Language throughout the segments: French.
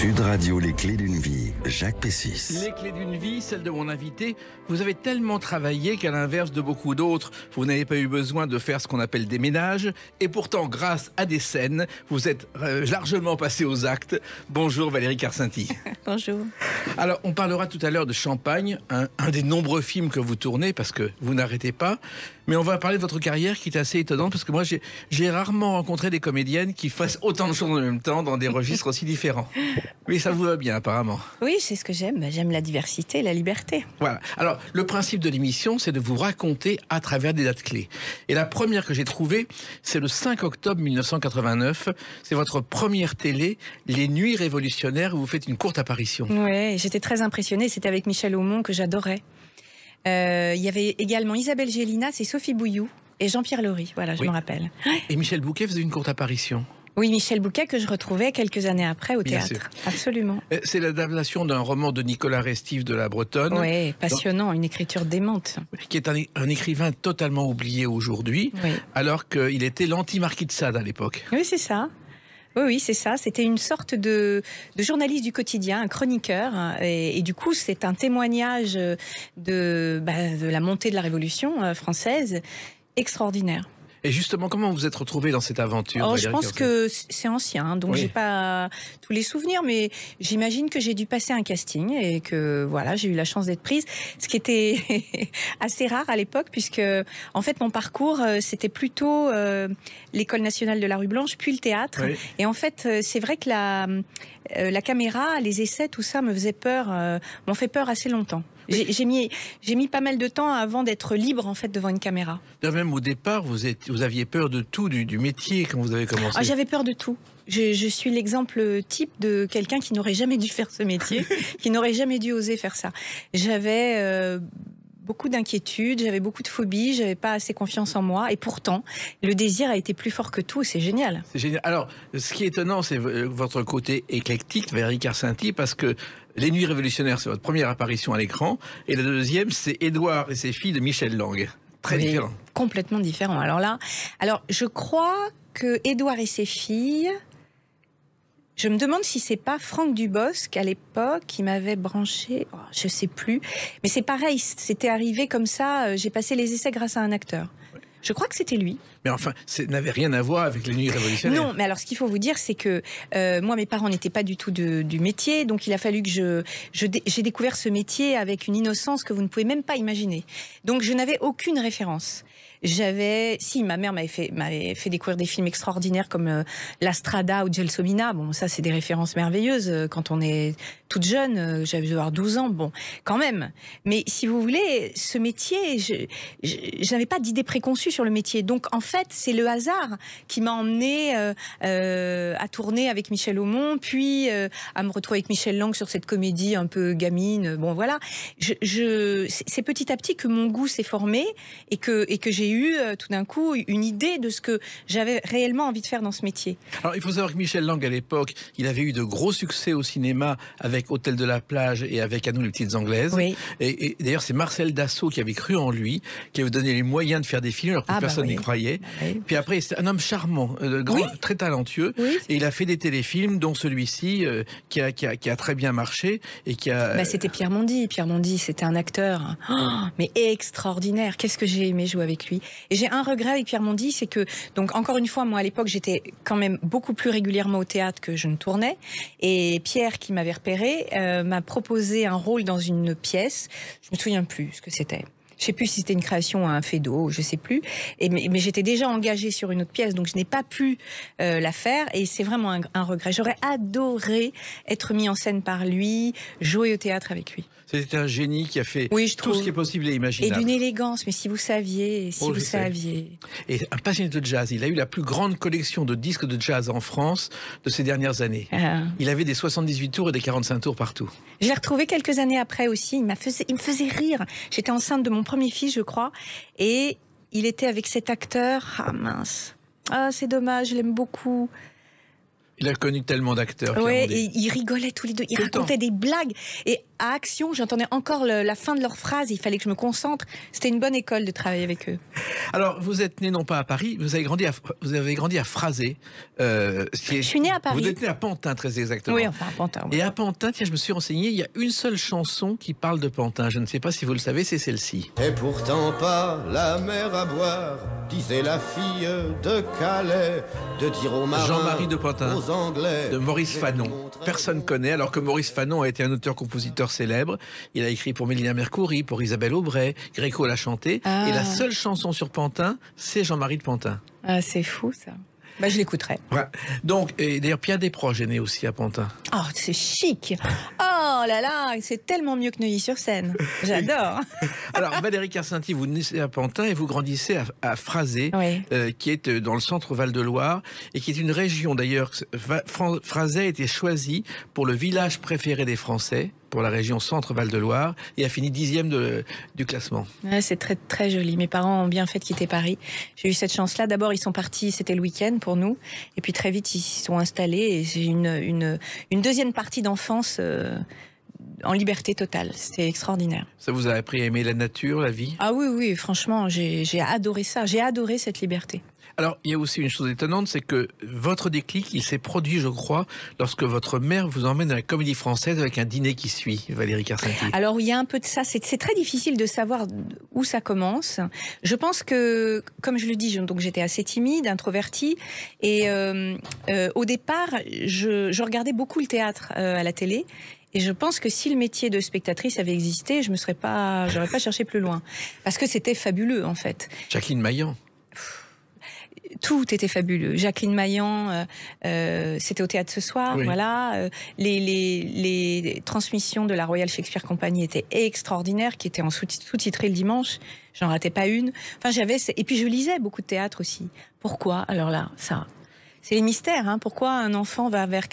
Sud Radio, les clés d'une vie, Jacques Pessis. Les clés d'une vie, celle de mon invité, vous avez tellement travaillé qu'à l'inverse de beaucoup d'autres, vous n'avez pas eu besoin de faire ce qu'on appelle des ménages. Et pourtant, grâce à des scènes, vous êtes largement passé aux actes. Bonjour Valérie Carcinti. Bonjour. Alors, on parlera tout à l'heure de Champagne, un des nombreux films que vous tournez parce que vous n'arrêtez pas. Mais on va parler de votre carrière qui est assez étonnante parce que moi, j'ai rarement rencontré des comédiennes qui fassent autant de choses en même temps dans des registres aussi différents. Mais ça vous va bien, apparemment. Oui, c'est ce que j'aime. J'aime la diversité, la liberté. Voilà. Alors, le principe de l'émission, c'est de vous raconter à travers des dates clés. Et la première que j'ai trouvée, c'est le 5 octobre 1989. C'est votre première télé, Les Nuits révolutionnaires, où vous faites une courte apparition. Oui, j'étais très impressionnée. C'était avec Michel Aumont que j'adorais. Il y avait également Isabelle Gélinas et Sophie Bouilloux et Jean-Pierre Laury. Voilà, je me rappelle. Et Michel Bouquet faisait une courte apparition. Oui, Michel Bouquet que je retrouvais quelques années après au Bien théâtre. sûr. Absolument. C'est l'adaptation d'un roman de Nicolas Restif de La Bretonne. Oui, passionnant, une écriture démente. Qui est un écrivain totalement oublié aujourd'hui, alors qu'il était l'anti-Marquis de Sade à l'époque. Oui, c'est ça. Oui, c'est ça. C'était une sorte de journaliste du quotidien, un chroniqueur. Et du coup, c'est un témoignage de la montée de la Révolution française extraordinaire. Et justement, comment vous vous êtes retrouvé dans cette aventure? Je pense que c'est ancien, donc j'ai pas tous les souvenirs, mais j'imagine que j'ai dû passer un casting et que voilà, j'ai eu la chance d'être prise, ce qui était assez rare à l'époque, puisque en fait mon parcours c'était plutôt l'école nationale de la Rue Blanche, puis le théâtre. Oui. Et en fait, c'est vrai que la caméra, les essais, tout ça me faisait peur, m'ont fait peur assez longtemps. J'ai mis pas mal de temps avant d'être libre en fait devant une caméra. Même au départ, vous aviez peur de tout, du métier quand vous avez commencé. J'avais peur de tout. Je suis l'exemple type de quelqu'un qui n'aurait jamais dû faire ce métier, qui n'aurait jamais dû oser faire ça. J'avais beaucoup d'inquiétudes, j'avais beaucoup de phobies, j'avais pas assez confiance en moi, et pourtant, le désir a été plus fort que tout, c'est génial. C'est génial. Alors, ce qui est étonnant, c'est votre côté éclectique, Valérie Carcinti, parce que Les Nuits révolutionnaires, c'est votre première apparition à l'écran, et la deuxième, c'est Édouard et ses filles de Michel Lang. Très différent. Complètement différent. Alors, je crois que Édouard et ses filles... Je me demande si c'est pas Franck Dubosc à l'époque qui m'avait branché, je sais plus. Mais c'est pareil, c'était arrivé comme ça. J'ai passé les essais grâce à un acteur. Je crois que c'était lui. Mais enfin, ça n'avait rien à voir avec Les Nuits révolutionnaires. Non, mais alors ce qu'il faut vous dire, c'est que moi, mes parents n'étaient pas du tout du métier, donc il a fallu que j'ai découvert ce métier avec une innocence que vous ne pouvez même pas imaginer. Donc je n'avais aucune référence. Ma mère m'avait fait découvrir des films extraordinaires comme La Strada ou Gelsomina. Bon, ça, c'est des références merveilleuses quand on est toute jeune. J'avais dû avoir 12 ans. Bon, quand même. Mais si vous voulez, ce métier, je n'avais pas d'idée préconçue sur le métier. Donc, en fait, c'est le hasard qui m'a emmenée à tourner avec Michel Aumont, puis à me retrouver avec Michel Lang sur cette comédie un peu gamine. Bon, voilà. C'est petit à petit que mon goût s'est formé et que j'ai eu tout d'un coup une idée de ce que j'avais réellement envie de faire dans ce métier. Alors il faut savoir que Michel Lang à l'époque, il avait eu de gros succès au cinéma avec Hôtel de la Plage et avec À nous les petites Anglaises. Oui. Et d'ailleurs c'est Marcel Dassault qui avait cru en lui, qui avait donné les moyens de faire des films alors que personne n'y croyait. Puis après c'est un homme charmant, très talentueux, et il a fait des téléfilms dont celui-ci qui a très bien marché et qui a. C'était Pierre Mondy. Pierre Mondy, c'était un acteur mais extraordinaire. Qu'est-ce que j'ai aimé jouer avec lui. Et j'ai un regret avec Pierre Mondy, c'est que, donc encore une fois, moi à l'époque, j'étais quand même beaucoup plus régulièrement au théâtre que je ne tournais. Et Pierre, qui m'avait repéré, m'a proposé un rôle dans une pièce. Je me souviens plus ce que c'était. Je sais plus si c'était une création ou un fait d'eau, je sais plus. Mais j'étais déjà engagée sur une autre pièce, donc je n'ai pas pu la faire. Et c'est vraiment un regret. J'aurais adoré être mis en scène par lui, jouer au théâtre avec lui. C'était un génie qui a fait tout ce qui est possible et imaginable. Et d'une élégance, mais si vous saviez, vous saviez. Et un passionné de jazz, il a eu la plus grande collection de disques de jazz en France de ces dernières années. Il avait des 78 tours et des 45 tours partout. Je l'ai retrouvé quelques années après aussi, il me faisait rire. J'étais enceinte de mon premier fils, je crois, et il était avec cet acteur. Ah mince, c'est dommage, je l'aime beaucoup. Il a connu tellement d'acteurs. Oui, et ils rigolaient tous les deux. Ils racontaient des blagues. Et à Action, j'entendais encore la fin de leurs phrases. Il fallait que je me concentre. C'était une bonne école de travailler avec eux. Alors, vous êtes né non pas à Paris, vous avez grandi à Phrasé. Je suis née à Paris. Vous êtes né à Pantin, très exactement. Oui, enfin à Pantin. Oui. Et à Pantin, tiens, je me suis renseigné, il y a une seule chanson qui parle de Pantin. Je ne sais pas si vous le savez, c'est celle-ci. Et pourtant pas la mer à boire, disait la fille de Calais, de dire aux marins, Jean-Marie de Pantin, aux Anglais, de Maurice Fanon. Personne connaît, alors que Maurice Fanon a été un auteur-compositeur célèbre. Il a écrit pour Mélina Mercouri, pour Isabelle Aubray, Gréco l'a chanté. Et la seule chanson sur Pantin, c'est Jean-Marie de Pantin. Ah, c'est fou ça. Bah, je l'écouterai. Ouais. Donc, et d'ailleurs, Pierre Desproges est né aussi à Pantin. Oh, c'est chic. Oh là là, c'est tellement mieux que Neuilly-sur-Seine. J'adore. Alors, Valérie Carcenti, vous naissez à Pantin et vous grandissez à Phrasé, oui. Qui est dans le centre Val-de-Loire et qui est une région, d'ailleurs, Phrasé a été choisi pour le village préféré des Français, pour la région centre Val-de-Loire, et a fini 10e du classement. Ouais, c'est très, très joli. Mes parents ont bien fait de quitter Paris. J'ai eu cette chance-là. D'abord, ils sont partis, c'était le week-end pour nous. Et puis très vite, ils s'y sont installés. Et j'ai une deuxième partie d'enfance en liberté totale. C'était extraordinaire. Ça vous a appris à aimer la nature, la vie? Ah oui, oui, franchement, j'ai adoré ça. J'ai adoré cette liberté. Alors, il y a aussi une chose étonnante, c'est que votre déclic, il s'est produit, je crois, lorsque votre mère vous emmène à la Comédie Française avec un dîner qui suit, Valérie Carcenti. Alors, il y a un peu de ça. C'est très difficile de savoir où ça commence. Je pense que, comme je le dis, donc j'étais assez timide, introvertie. Et au départ, je regardais beaucoup le théâtre à la télé. Et je pense que si le métier de spectatrice avait existé, je j'aurais pas cherché plus loin. Parce que c'était fabuleux, en fait. Jacqueline Maillan. Tout était fabuleux. Jacqueline Maillan, c'était au théâtre ce soir, oui. Voilà. Les transmissions de la Royal Shakespeare Company étaient extraordinaires, qui étaient en sous-titré le dimanche. J'en ratais pas une. Enfin, et puis je lisais beaucoup de théâtre aussi. Pourquoi? Alors là, ça, c'est les mystères. Hein. Pourquoi un enfant va vers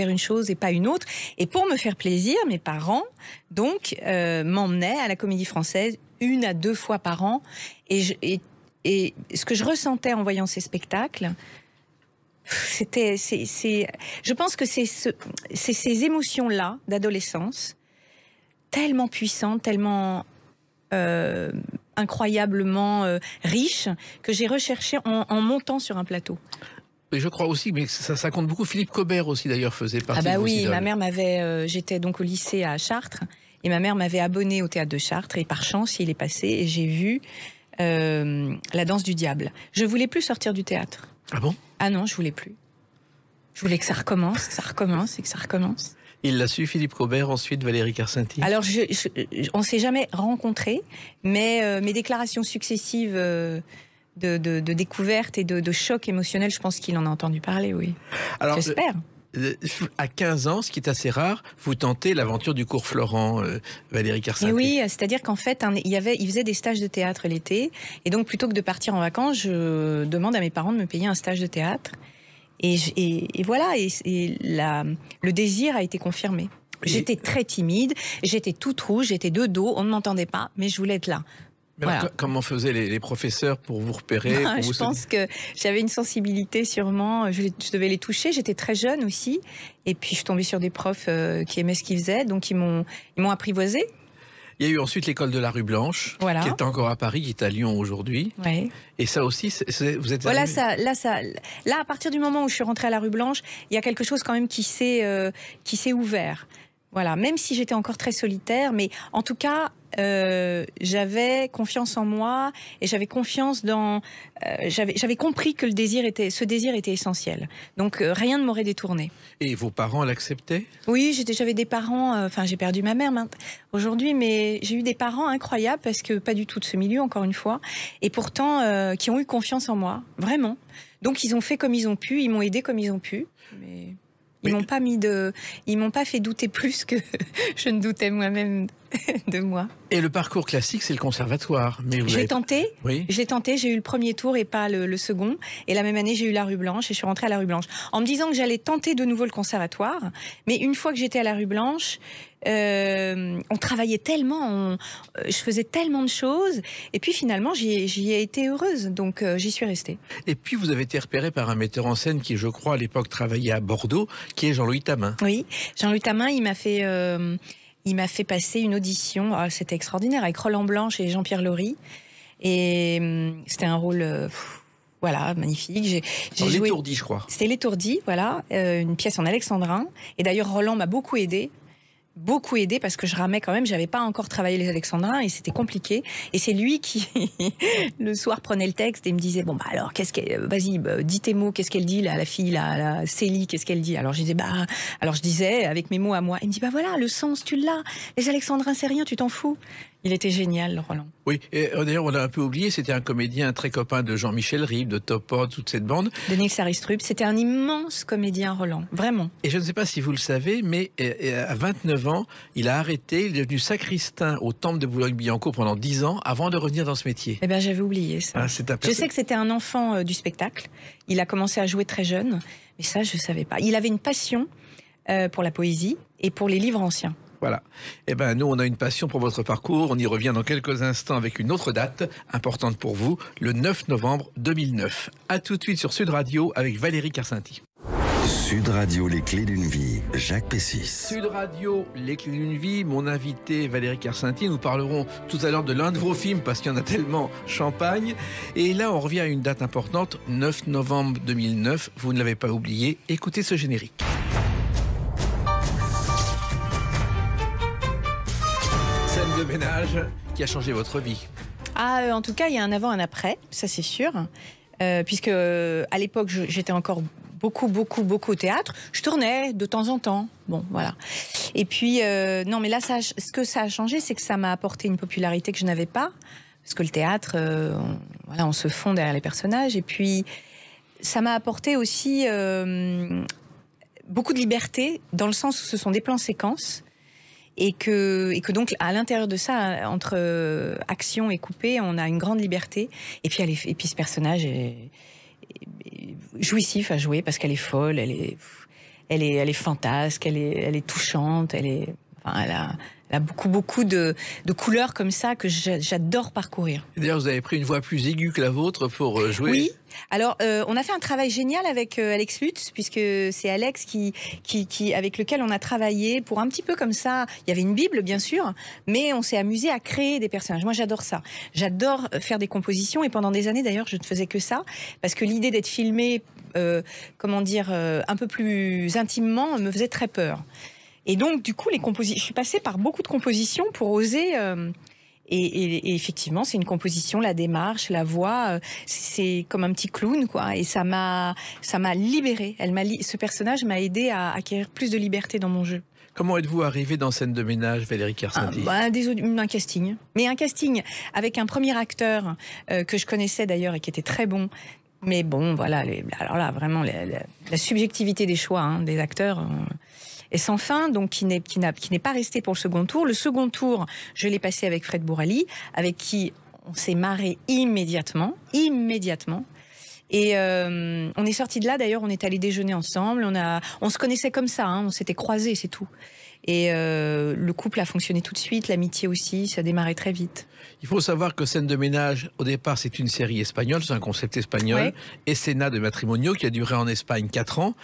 une chose et pas une autre? Et pour me faire plaisir, mes parents donc m'emmenaient à la Comédie Française 1 à 2 fois par an, et ce que je ressentais en voyant ces spectacles, je pense que c'est ces émotions-là d'adolescence, tellement puissantes, tellement incroyablement riches, que j'ai recherché en montant sur un plateau. Et je crois aussi, mais ça compte beaucoup. Philippe Cobert aussi, d'ailleurs, faisait partie de vos idoles. Ma mère m'avait... j'étais donc au lycée à Chartres, et ma mère m'avait abonnée au théâtre de Chartres, et par chance, il est passé, et j'ai vu... La danse du diable. Je voulais plus sortir du théâtre. Ah bon? Ah non, je voulais plus. Je voulais que ça recommence, que ça recommence et que ça recommence. Il l'a su, Philippe Cobert, ensuite Valérie Carcenti? Alors, on ne s'est jamais rencontrés, mais mes déclarations successives de découverte et de choc émotionnel, je pense qu'il en a entendu parler, oui. J'espère. À 15 ans, ce qui est assez rare, vous tentez l'aventure du cours Florent, Valérie Carcenti. Et oui, c'est-à-dire qu'en fait, il faisait des stages de théâtre l'été, et donc plutôt que de partir en vacances, je demande à mes parents de me payer un stage de théâtre. Et voilà, le désir a été confirmé. J'étais très timide, j'étais toute rouge, j'étais de dos, on ne m'entendait pas, mais je voulais être là. Mais voilà. Comment faisaient les professeurs pour vous repérer? Je pense que j'avais une sensibilité sûrement, je devais les toucher, j'étais très jeune aussi, et puis je suis tombée sur des profs qui aimaient ce qu'ils faisaient, donc ils m'ont apprivoisée. Il y a eu ensuite l'école de la rue Blanche, voilà. Qui est encore à Paris, qui est à Lyon aujourd'hui. Ouais. Et ça aussi, vous êtes... Voilà, là, à partir du moment où je suis rentrée à la rue Blanche, il y a quelque chose quand même qui s'est ouvert. Voilà, même si j'étais encore très solitaire, mais en tout cas, j'avais confiance en moi et j'avais confiance dans... j'avais compris que ce désir était essentiel. Donc rien ne m'aurait détourné. Et vos parents l'acceptaient? Oui, j'avais des parents... Enfin, j'ai perdu ma mère aujourd'hui, mais j'ai eu des parents incroyables parce que pas du tout de ce milieu, encore une fois, et pourtant qui ont eu confiance en moi, vraiment. Donc ils ont fait comme ils ont pu, ils m'ont aidé comme ils ont pu, mais... Ils m'ont pas fait douter plus que je ne doutais moi-même 2 mois. Et le parcours classique, c'est le conservatoire. Je l'ai tenté. Oui. Je l'ai tenté. J'ai eu le premier tour et pas le second. Et la même année, j'ai eu la Rue Blanche et je suis rentrée à la Rue Blanche. En me disant que j'allais tenter de nouveau le conservatoire. Mais une fois que j'étais à la Rue Blanche, on travaillait tellement, je faisais tellement de choses. Et puis finalement, j'y ai été heureuse. Donc j'y suis restée. Et puis vous avez été repérée par un metteur en scène qui, je crois, à l'époque travaillait à Bordeaux, qui est Jean-Louis Tamin. Oui, Jean-Louis Tamin, il m'a fait passer une audition. Oh, c'était extraordinaire, avec Roland Blanche et Jean-Pierre Laurie. Et c'était un rôle, voilà, magnifique. J'ai joué L'Étourdi, je crois. C'était L'Étourdi, voilà, une pièce en alexandrin. Et d'ailleurs, Roland m'a beaucoup aidé parce que je ramais quand même, j'avais pas encore travaillé les alexandrins et c'était compliqué. Et c'est lui qui, le soir, prenait le texte et me disait, bon, bah alors, vas-y, dis tes mots, qu'est-ce qu'elle dit, là, la fille, la Célie, qu'est-ce qu'elle dit? Alors je disais, avec mes mots à moi, il me dit, bah voilà, le sens, tu l'as. Les alexandrins, c'est rien, tu t'en fous. Il était génial, Roland. Oui, et d'ailleurs, on l'a un peu oublié, c'était un comédien très copain de Jean-Michel Ribes, de Topod, toute cette bande. De Nils Aristrup, c'était un immense comédien, Roland, vraiment. Et je ne sais pas si vous le savez, mais à 29 ans, il a arrêté, il est devenu sacristain au temple de Boulogne-Billancourt pendant 10 ans avant de revenir dans ce métier. Eh bien, j'avais oublié ça. Ah, je sais que c'était un enfant du spectacle. Il a commencé à jouer très jeune, mais ça, je ne savais pas. Il avait une passion pour la poésie et pour les livres anciens. Voilà. Eh ben, nous, on a une passion pour votre parcours. On y revient dans quelques instants avec une autre date importante pour vous, le 9 novembre 2009. À tout de suite sur Sud Radio avec Valérie Carcinti. Sud Radio, les clés d'une vie, Jacques Pessis. Sud Radio, les clés d'une vie, mon invité Valérie Carcinti. Nous parlerons tout à l'heure de l'un de vos films parce qu'il y en a tellement, Champagne. Et là, on revient à une date importante, 9 novembre 2009. Vous ne l'avez pas oublié. Écoutez ce générique. Scène de ménage qui a changé votre vie. En tout cas, il y a un avant, un après, ça c'est sûr. Puisque à l'époque, j'étais encore beaucoup au théâtre. Je tournais de temps en temps. Bon, voilà. Et puis, non, mais là, ce que ça a changé, c'est que ça m'a apporté une popularité que je n'avais pas. Parce que le théâtre, on se fond derrière les personnages. Et puis, ça m'a apporté aussi beaucoup de liberté, dans le sens où ce sont des plans séquences. Et que donc, à l'intérieur de ça, entre action et coupé, on a une grande liberté. Et puis ce personnage est jouissif à jouer parce qu'elle est folle, elle est fantasque, elle est touchante, elle a beaucoup de couleurs comme ça que j'adore parcourir. D'ailleurs, vous avez pris une voix plus aiguë que la vôtre pour jouer. Oui. Alors, on a fait un travail génial avec Alex Lutz, puisque c'est Alex avec lequel on a travaillé pour un petit peu comme ça. Il y avait une Bible, bien sûr, mais on s'est amusé à créer des personnages. Moi, j'adore ça. J'adore faire des compositions, et pendant des années, d'ailleurs, je ne faisais que ça, parce que l'idée d'être filmé, un peu plus intimement, me faisait très peur. Et donc, du coup, je suis passée par beaucoup de compositions pour oser. Et effectivement, c'est une composition, la démarche, la voix, c'est comme un petit clown, quoi. Et ça m'a libérée. Ce personnage m'a aidé à acquérir plus de liberté dans mon jeu. Comment êtes-vous arrivée dans Scène de ménage, Valérie Carcinti? Un casting. Mais un casting avec un premier acteur que je connaissais d'ailleurs et qui était très bon. Mais bon, voilà. Alors là, vraiment, la subjectivité des choix des acteurs. Et sans fin, donc qui n'est pas resté pour le second tour. Le second tour, je l'ai passé avec Fred Bourali, avec qui on s'est marré immédiatement. Et on est sortis de là, d'ailleurs, on est allés déjeuner ensemble, on se connaissait comme ça, on s'était croisés, c'est tout. Et le couple a fonctionné tout de suite, l'amitié aussi, ça a démarré très vite. Il faut savoir que Scène de ménage, au départ, c'est une série espagnole, c'est un concept espagnol, Escena de Matrimonio, qui a duré en Espagne 4 ans.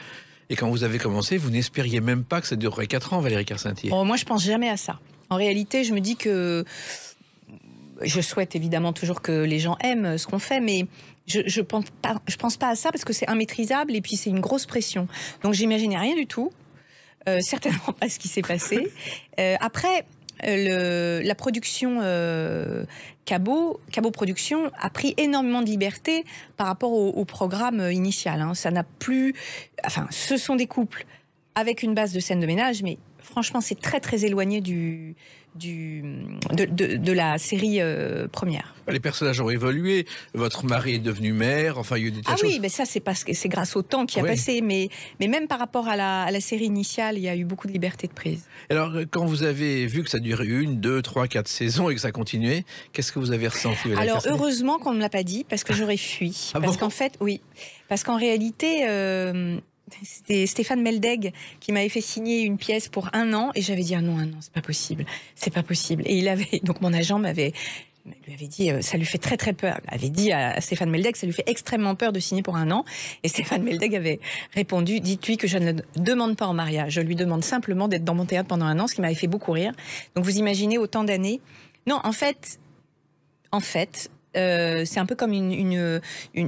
Et quand vous avez commencé, vous n'espériez même pas que ça durerait 4 ans, Valérie Carcinti. Moi, je pense jamais à ça. En réalité, je me dis que je souhaite évidemment toujours que les gens aiment ce qu'on fait, mais je pense pas à ça parce que c'est immaîtrisable et puis c'est une grosse pression. Donc, j'imaginais rien du tout. Certainement pas ce qui s'est passé. Après, la production Cabot Productions a pris énormément de liberté par rapport au programme initial. Ça n'a plus... Enfin, ce sont des couples avec une base de scène de ménage, mais franchement, c'est très très éloigné de la série première. Les personnages ont évolué, votre mari est devenu maire, enfin il y a eu des tas de choses. Oui, mais ça c'est grâce au temps qui a passé, mais même par rapport à la série initiale, il y a eu beaucoup de liberté de prise. Alors quand vous avez vu que ça durait 1, 2, 3, 4 saisons et que ça continuait, qu'est-ce que vous avez ressenti? Alors heureusement qu'on ne me l'a pas dit, parce que j'aurais fui. Parce qu'en fait, parce qu'en réalité... c'était Stéphane Meldeg qui m'avait fait signer une pièce pour 1 an et j'avais dit non, c'est pas possible. Et donc mon agent lui avait dit, ça lui fait très très peur. Il avait dit à Stéphane Meldeg, ça lui fait extrêmement peur de signer pour 1 an. Et Stéphane Meldeg avait répondu, dites-lui que je ne le demande pas en mariage, je lui demande simplement d'être dans mon théâtre pendant 1 an, ce qui m'avait fait beaucoup rire. Donc vous imaginez autant d'années. Non, en fait. C'est un peu comme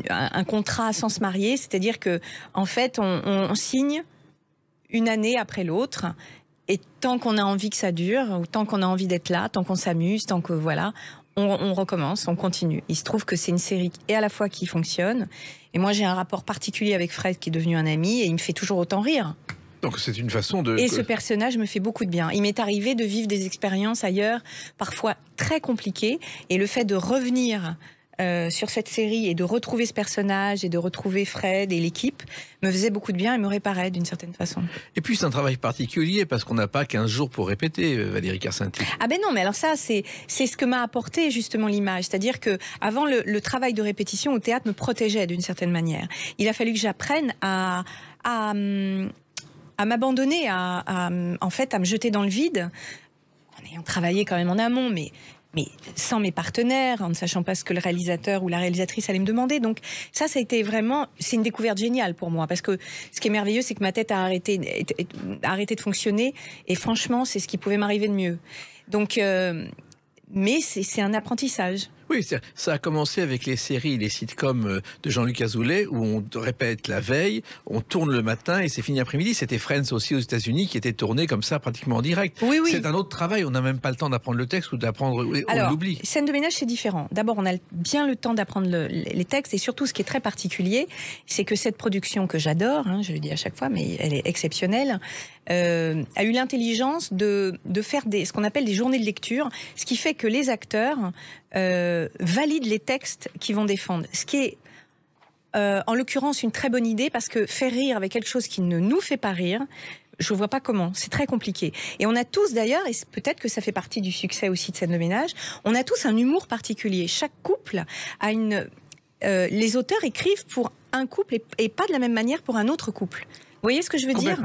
un contrat sans se marier, c'est-à-dire que en fait on signe 1 année après l'autre, et tant qu'on a envie que ça dure, ou tant qu'on a envie d'être là, tant qu'on s'amuse, tant que on recommence, on continue. Il se trouve que c'est une série et à la fois qui fonctionne, et moi j'ai un rapport particulier avec Fred qui est devenu un ami et il me fait toujours autant rire. Donc c'est une façon de... Et ce personnage me fait beaucoup de bien. Il m'est arrivé de vivre des expériences ailleurs, parfois très compliquées, et le fait de revenir sur cette série et de retrouver ce personnage et de retrouver Fred et l'équipe me faisait beaucoup de bien et me réparait d'une certaine façon. Et puis c'est un travail particulier parce qu'on n'a pas 15 jours pour répéter, Valérie Carcenti. Ah ben non, mais alors ça c'est ce que m'a apporté justement l'image, c'est-à-dire que avant le travail de répétition au théâtre me protégeait d'une certaine manière. Il a fallu que j'apprenne à m'abandonner, en fait à me jeter dans le vide, en ayant travaillé quand même en amont, mais sans mes partenaires, en ne sachant pas ce que le réalisateur ou la réalisatrice allait me demander. Donc ça a été vraiment... C'est une découverte géniale pour moi, parce que ce qui est merveilleux, c'est que ma tête a arrêté de fonctionner, et franchement, c'est ce qui pouvait m'arriver de mieux. Donc, mais c'est un apprentissage. Oui, ça a commencé avec les séries, les sitcoms de Jean-Luc Azoulay, où on répète la veille, on tourne le matin et c'est fini l'après-midi. C'était Friends aussi aux États-Unis qui était tourné comme ça pratiquement en direct. Oui. C'est un autre travail, on n'a même pas le temps d'apprendre le texte ou d'apprendre, on l'oublie. Scène de ménage, c'est différent. D'abord, on a bien le temps d'apprendre les textes, et surtout ce qui est très particulier, c'est que cette production que j'adore, je le dis à chaque fois, mais elle est exceptionnelle, a eu l'intelligence de faire ce qu'on appelle des journées de lecture, ce qui fait que les acteurs valident les textes qu'ils vont défendre. Ce qui est, en l'occurrence, une très bonne idée, parce que faire rire avec quelque chose qui ne nous fait pas rire, je ne vois pas comment. C'est très compliqué. Et on a tous d'ailleurs, et peut-être que ça fait partie du succès aussi de Scène de ménage, on a tous un humour particulier. Chaque couple a les auteurs écrivent pour un couple et pas de la même manière pour un autre couple. Vous voyez ce que je veux dire?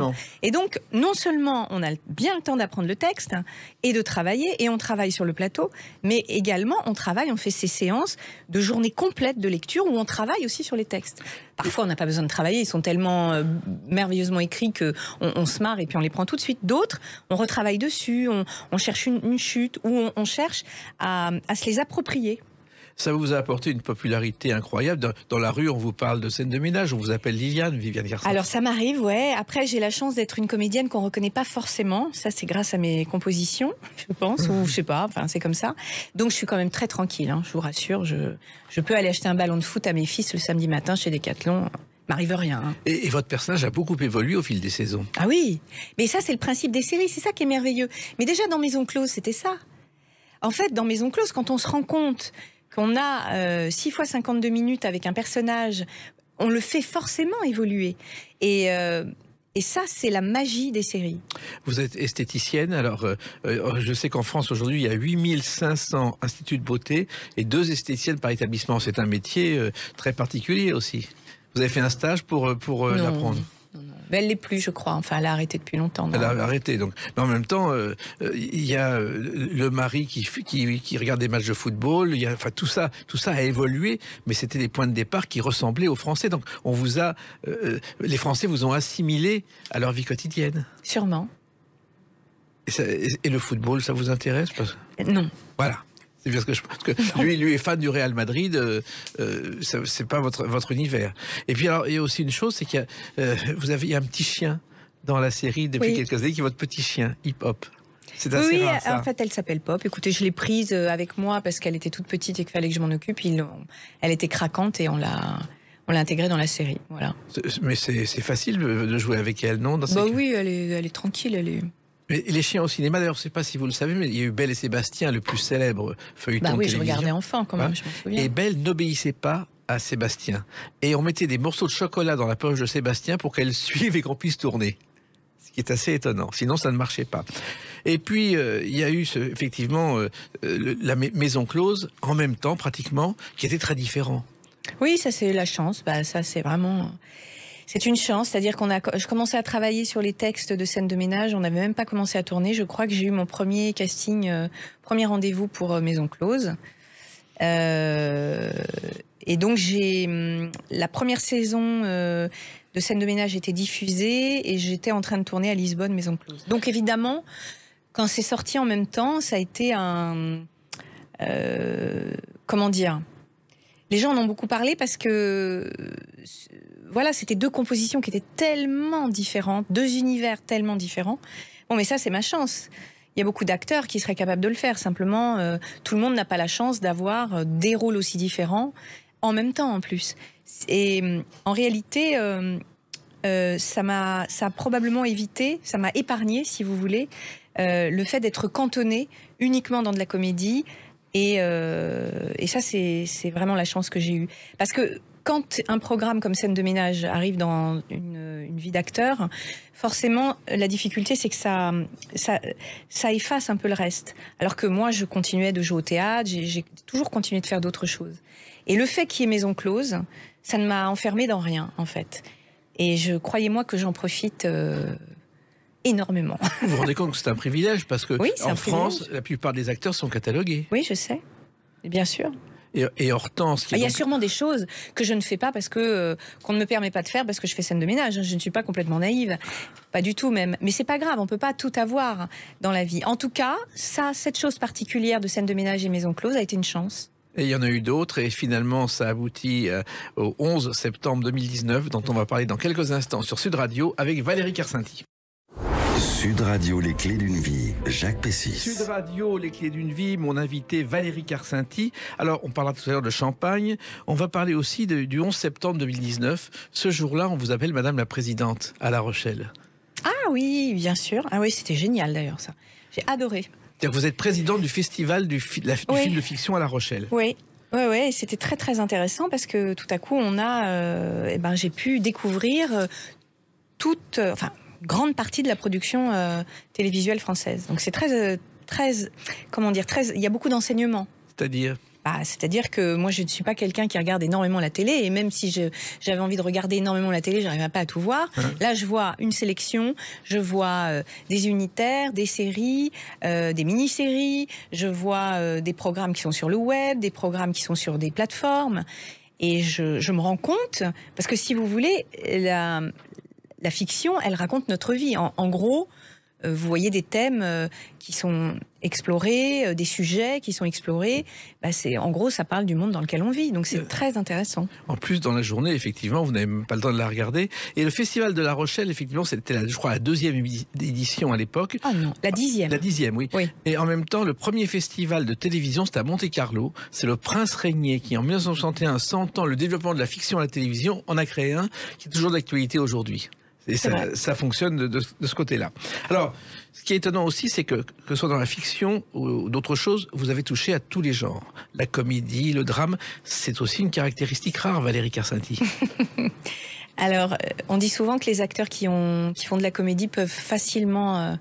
Et donc, non seulement on a bien le temps d'apprendre le texte et de travailler, et on travaille sur le plateau, mais également on fait ces séances de journées complètes de lecture où on travaille aussi sur les textes. Parfois, on n'a pas besoin de travailler, ils sont tellement merveilleusement écrits qu'on se marre et puis on les prend tout de suite. D'autres, on retravaille dessus, on cherche une chute, ou on cherche à se les approprier. Ça vous a apporté une popularité incroyable. Dans la rue, on vous parle de Scène de ménage, on vous appelle Viviane Carcenti. Alors ça m'arrive, ouais. Après, j'ai la chance d'être une comédienne qu'on reconnaît pas forcément. Ça, c'est grâce à mes compositions, je pense, ou je sais pas. Enfin, c'est comme ça. Donc, je suis quand même très tranquille. Je vous rassure. Je peux aller acheter un ballon de foot à mes fils le samedi matin chez Decathlon. M'arrive rien. Et votre personnage a beaucoup évolué au fil des saisons. Ah oui. Mais ça, c'est le principe des séries. C'est ça qui est merveilleux. Mais déjà dans Maison Close, c'était ça. En fait, dans Maison Close, quand on se rend compte qu'on a 6 fois 52 minutes avec un personnage, on le fait forcément évoluer. Et ça, c'est la magie des séries. Vous êtes esthéticienne, alors je sais qu'en France aujourd'hui, il y a 8500 instituts de beauté et 2 esthéticiennes par établissement. C'est un métier très particulier aussi. Vous avez fait un stage pour l'apprendre? Mais elle l'est plus, je crois. Enfin, elle a arrêté depuis longtemps. Elle a arrêté. Donc, mais en même temps, il y a le mari qui regarde des matchs de football. Enfin, tout ça a évolué, mais c'était des points de départ qui ressemblaient aux Français. Donc, les Français vous ont assimilé à leur vie quotidienne. Sûrement. Et le football, ça vous intéresse? Non. Voilà. C'est bien ce que je pense. Parce que lui est fan du Real Madrid, c'est pas votre univers. Et puis alors, il y a aussi une chose, c'est qu'il y a un petit chien dans la série depuis quelques années, qui est votre petit chien, Hip Hop. C'est assez rare, ça. En fait, elle s'appelle Pop. Écoutez, je l'ai prise avec moi parce qu'elle était toute petite et qu'il fallait que je m'en occupe. Elle était craquante et on On l'a intégrée dans la série, voilà. Mais c'est facile de jouer avec elle, non? Oui, elle est tranquille, elle est... Mais les chiens au cinéma, d'ailleurs, je ne sais pas si vous le savez, mais il y a eu Belle et Sébastien, le plus célèbre feuilleton de télévision. Je regardais enfant quand même, je m'en souviens. Et Belle n'obéissait pas à Sébastien. Et on mettait des morceaux de chocolat dans la poche de Sébastien pour qu'elle suive et qu'on puisse tourner. Ce qui est assez étonnant. Sinon, ça ne marchait pas. Et puis, il y a eu effectivement la Maison Close, en même temps, pratiquement, qui était très différent. Oui, ça c'est la chance. Ça c'est vraiment... C'est une chance, c'est-à-dire je commençais à travailler sur les textes de scènes de ménage, on n'avait même pas commencé à tourner. Je crois que j'ai eu mon premier casting, premier rendez-vous pour Maison Close. Et donc la première saison de scènes de ménage était diffusée et j'étais en train de tourner à Lisbonne, Maison Close. Donc évidemment, quand c'est sorti en même temps, ça a été comment dire ? Les gens en ont beaucoup parlé parce que voilà, c'était deux compositions qui étaient tellement différentes, deux univers tellement différents. Bon, mais ça, c'est ma chance. Il y a beaucoup d'acteurs qui seraient capables de le faire. Simplement, tout le monde n'a pas la chance d'avoir des rôles aussi différents en même temps, en plus. Et en réalité, ça a probablement évité, ça m'a épargné, si vous voulez, le fait d'être cantonné uniquement dans de la comédie. Et ça, c'est vraiment la chance que j'ai eue. Parce que quand un programme comme Scène de ménage arrive dans une vie d'acteur, forcément, la difficulté, c'est que ça efface un peu le reste. Alors que moi, je continuais de jouer au théâtre, j'ai toujours continué de faire d'autres choses. Et le fait qu'il y ait Maison Close, ça ne m'a enfermée dans rien, en fait. Et croyez-moi que j'en profite énormément. Vous vous rendez compte que c'est un privilège, parce que oui, en France, la plupart des acteurs sont catalogués. Oui, je sais. Et bien sûr. Et Hortense... Il y a sûrement des choses que je ne fais pas parce que qu'on ne me permet pas de faire parce que je fais scène de ménage. Je ne suis pas complètement naïve, pas du tout même. Mais c'est pas grave, on peut pas tout avoir dans la vie. En tout cas, cette chose particulière de Scène de ménage et Maison Close a été une chance. Et il y en a eu d'autres, et finalement, ça aboutit au 11 septembre 2019, dont on va parler dans quelques instants sur Sud Radio avec Valérie Carcinti. Sud Radio, les clés d'une vie, Jacques Pessis. Sud Radio, les clés d'une vie, mon invité Valérie Carcinti. Alors, on parlera tout à l'heure de champagne. On va parler aussi du 11 septembre 2019. Ce jour-là, on vous appelle Madame la Présidente à La Rochelle. Ah oui, bien sûr. Ah oui, c'était génial d'ailleurs ça. J'ai adoré. Vous êtes présidente du festival du film de fiction à La Rochelle. Oui. Oui, c'était très très intéressant parce que tout à coup, j'ai pu découvrir grande partie de la production télévisuelle française. Donc c'est très, il y a beaucoup d'enseignements. C'est-à-dire ? C'est-à-dire que moi, je ne suis pas quelqu'un qui regarde énormément la télé, et même si j'avais envie de regarder énormément la télé, j'arrivais pas à tout voir. Là, je vois une sélection, je vois des unitaires, des séries, des mini-séries, je vois des programmes qui sont sur le web, des programmes qui sont sur des plateformes, et je me rends compte, parce que si vous voulez, la fiction, elle raconte notre vie. En gros, vous voyez des thèmes qui sont explorés, des sujets qui sont explorés. En gros, ça parle du monde dans lequel on vit. Donc c'est très intéressant. En plus, dans la journée, effectivement, vous n'avez même pas le temps de la regarder. Et le Festival de La Rochelle, effectivement, c'était, je crois, la 2e édition à l'époque. Ah non, la 10e. La 10e, oui. Et en même temps, le premier festival de télévision, c'était à Monte-Carlo. C'est le Prince Régnier qui, en 1961, sentant le développement de la fiction à la télévision, en a créé un qui est toujours d'actualité aujourd'hui. Et ça fonctionne de ce côté-là. Alors, ce qui est étonnant aussi, c'est que ce soit dans la fiction ou d'autres choses, vous avez touché à tous les genres. La comédie, le drame, c'est aussi une caractéristique rare, Valérie Carcinti. Alors, on dit souvent que les acteurs qui font de la comédie peuvent facilement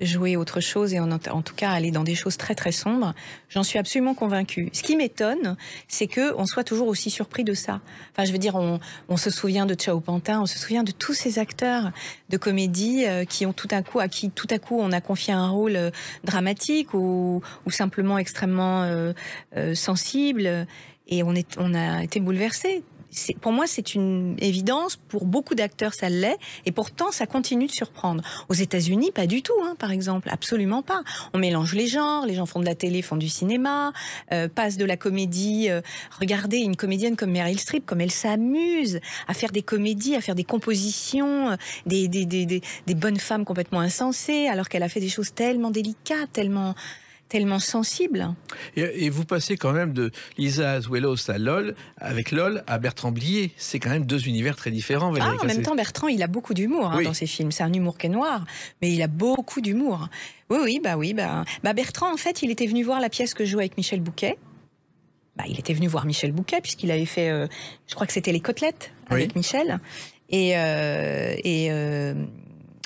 jouer autre chose et en tout cas aller dans des choses très très sombres. J'en suis absolument convaincue. Ce qui m'étonne, c'est qu'on soit toujours aussi surpris de ça. Enfin, je veux dire, on se souvient de Ciao Pantin, on se souvient de tous ces acteurs de comédie à qui tout à coup on a confié un rôle dramatique ou simplement extrêmement sensible, et on a été bouleversés. Pour moi, c'est une évidence. Pour beaucoup d'acteurs, ça l'est. Et pourtant, ça continue de surprendre. Aux États-Unis, pas du tout, par exemple. Absolument pas. On mélange les genres. Les gens font de la télé, font du cinéma, passent de la comédie. Regardez une comédienne comme Meryl Streep, comme elle s'amuse à faire des comédies, à faire des compositions, des bonnes femmes complètement insensées, alors qu'elle a fait des choses tellement délicates, tellement tellement sensible. Et vous passez quand même de Lisa Azuelos à LOL, avec LOL à Bertrand Blier. C'est quand même 2 univers très différents. En même temps, Bertrand, il a beaucoup d'humour dans ses films. C'est un humour qui est noir, mais il a beaucoup d'humour. Oui. Bertrand, en fait, il était venu voir la pièce que je jouais avec Michel Bouquet. Il était venu voir Michel Bouquet, puisqu'il avait fait, je crois que c'était Les Côtelettes avec Michel. Et